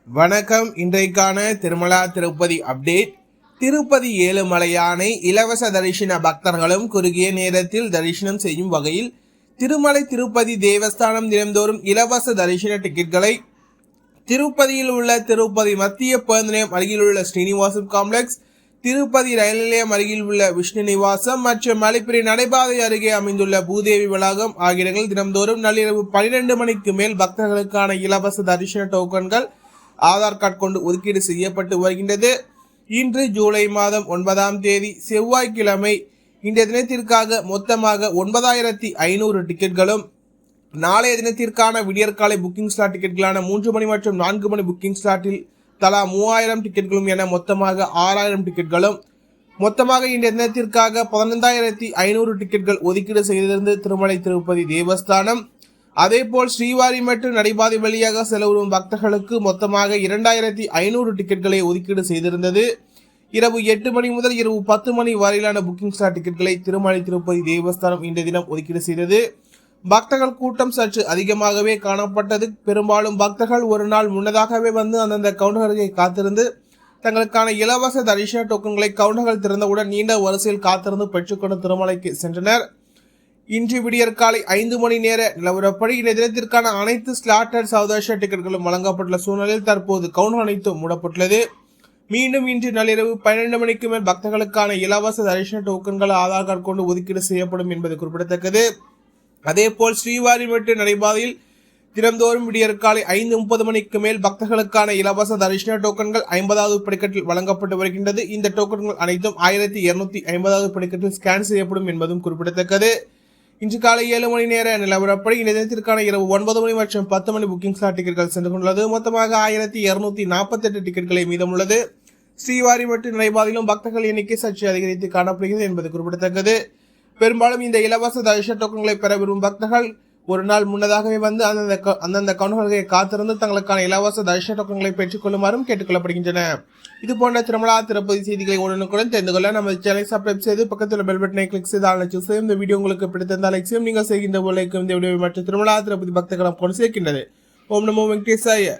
வணக்கம். இன்றைக்கான திருமலா திருப்பதி அப்டேட். திருப்பதி ஏழுமலையானை இலவச தரிசன பக்தர்களும் குறுகிய நேரத்தில் தரிசனம் செய்யும் வகையில் திருமலை திருப்பதி தேவஸ்தானம் தினந்தோறும் இலவச தரிசன டிக்கெட்களை திருப்பதியில் உள்ள திருப்பதி மத்திய பேருந்து நிலையம் அருகில் உள்ள ஸ்ரீனிவாசம் காம்ப்ளெக்ஸ், திருப்பதி ரயில் நிலையம் அருகில் உள்ள விஷ்ணு நிவாசம் மற்றும் மலைப்பிரி நடைபாதை அருகே அமைந்துள்ள பூதேவி வளாகம் ஆகிய இடங்களில் தினந்தோறும் நள்ளிரவு 12 மணிக்கு மேல் பக்தர்களுக்கான இலவச தரிசன டோக்கன்கள் ஆதார் கார்டு கொண்டு ஒதுக்கீடு செய்யப்பட்டு வருகின்றது. இன்று ஜூலை மாதம் 9ஆம் தேதி செவ்வாய்க்கிழமை இன்றைய தினத்திற்காக மொத்தமாக 9500 டிக்கெட்களும், நாளைய தினத்திற்கான விடியற்காலை புக்கிங் ஸ்லாட் டிக்கெட்களான 3 மணி மற்றும் 4 மணி புக்கிங் ஸ்லாட்டில் தலா 3000 டிக்கெட்களும் என மொத்தமாக 6000 டிக்கெட்களும், மொத்தமாக இன்றைய தினத்திற்காக 15500 டிக்கெட்கள் ஒதுக்கீடு செய்திருந்த திருமலை திருப்பதி தேவஸ்தானம். அதேபோல் ஸ்ரீவாரிமெட்டு நடைபாதை வழியாக செலவரும் பக்தர்களுக்கு மொத்தமாக 2500 டிக்கெட்களை ஒதுக்கீடு செய்திருந்தது. இரவு 8 மணி முதல் இரவு 10 மணி வரையிலான புக்கிங் ஸ்லாட் டிக்கெட்களை திருமலை திருப்பதி தேவஸ்தானம் இன்றைய தினம் ஒதுக்கீடு செய்தது. பக்தர்கள் கூட்டம் சற்று அதிகமாகவே காணப்பட்டது. பெரும்பாலும் பக்தர்கள் ஒரு நாள் முன்னதாகவே வந்து அந்தந்த கவுண்டர்களை காத்திருந்து தங்களுக்கான இலவச தரிசன டோக்கன்களை கவுண்டர்கள் திறந்தவுடன் நீண்ட வரிசையில் காத்திருந்து பெற்றுக்கொண்டு திருமலைக்கு சென்றனர். இன்று விடியற்காலை 5 மணி நேர நிலவரப்படி இந்த தினத்திற்கான அனைத்து ஸ்லாட்டட் சௌதர்ஷ டிக்கெட்களும் வழங்கப்பட்டுள்ள சூழ்நிலையில் தற்போது கவுண்டர் அனைத்தும் மூடப்பட்டுள்ளது. மீண்டும் இன்று நள்ளிரவு 12 மணிக்கு மேல் பக்தர்களுக்கான இலவச தரிசன டோக்கன்கள் ஆதார் கார்டு கொண்டு ஒதுக்கீடு செய்யப்படும் என்பது குறிப்பிடத்தக்கது. அதேபோல் ஸ்ரீவாரிமெட்டு நடைபாதையில் தினந்தோறும் விடியற்காலை 5:30 மணிக்கு மேல் பக்தர்களுக்கான இலவச தரிசன டோக்கன்கள் 50வது படிக்கட்டில் வழங்கப்பட்டு வருகின்றது. இந்த டோக்கன்கள் அனைத்தும் 1250வது படிக்கட்டில் ஸ்கேன் செய்யப்படும் என்பதும் குறிப்பிடத்தக்கது. இன்று காலை 7 மணி நேர நிலவரப்படி இந்த தினத்திற்கான இரவு 9 மணி மற்றும் 10 மணி புக்கிங் ஸ்லாட் டிக்கெட்கள் சென்று கொண்டுள்ளது. மொத்தமாக 1248 டிக்கெட்களை மீதமுள்ளது. ஸ்ரீவாரிமெட்டு நடைபாதையிலும் பக்தர்கள் எண்ணிக்கை சற்று அதிகரித்து காணப்படுகிறது என்பது குறிப்பிடத்தக்கது. பெரும்பாலும் இந்த இலவச தரிசன டோக்கன்களை பெற விரும்பும் பக்தர்கள் ஒரு நாள் முன்னதாகவே வந்து அந்தந்த கவுண்டர்களை காத்திருந்து தங்களுக்கான இலவச தரிசன டோக்கன்களை பெற்றுக் கொள்ளுமாறும் கேட்டுக்கொள்ளப்படுகின்றன. இது போன்ற திருமலா திருப்பதி செய்திகளை உடனுக்குடன் தெரிந்து கொள்ள நமது சேனலை சப்ஸ்கிரைப் செய்து பக்கத்தில் பெல் பட்டனை கிளிக் செய்து சூஸ் செய்யும். இந்த வீடியோ உங்களுக்கு பிடித்திருந்தால் லைக் செய்யும். நீங்கள் செய்கின்ற போல இந்த வீடியோ மற்ற திருமலா திருப்பதி பக்தர்களும் கொண்டு சேர்க்கின்றது. ஓம் நமோ வெங்கடேசாய.